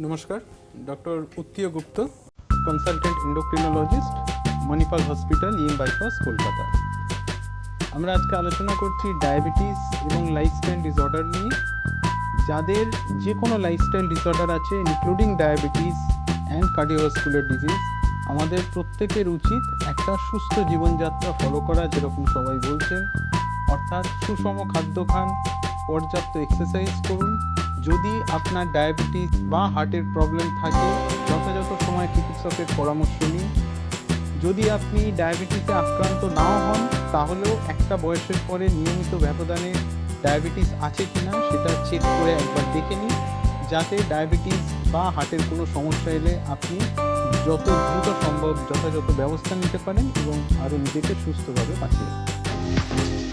নমস্কার, doctor Uttiyo Gupta, consultant endocrinologist, Manipal hospital, EM bypass, Kolkata. আমরা আজকে আলোচনা করছি ডায়াবেটিস এবং লাইফস্টাইল ডিসঅর্ডার নিয়ে। যাদের যে কোনো লাইফস্টাইল ডিসঅর্ডার আছে, including diabetes and cardiovascular disease, আমাদের প্রত্যেকের উচিত একটা সুস্থ জীবনযাত্রা ফলো করা, যেরকম সবাই বলছেন। অর্থাৎ সুষম খাদ্য খান, পর্যাপ্ত এক্সারসাইজ করুন। যদি আপনার ডায়াবেটিস বা হার্টের প্রবলেম থাকে, যথাযথ সময় চিকিৎসকের পরামর্শ নিন। যদি আপনি ডায়াবেটিসে আক্রান্ত নাও হন, তাহলেও একটা বয়সের পরে নিয়মিত ব্যবধানে ডায়াবেটিস আছে কিনা সেটা চেক করে একবার দেখে নিন, যাতে ডায়াবেটিস বা হার্টের কোনো সমস্যা এলে আপনি যত দ্রুত সম্ভব যথাযথ ব্যবস্থা নিতে পারেন এবং আরও নিজেকে সুস্থভাবে বাঁচিয়ে রাখতে পারেন।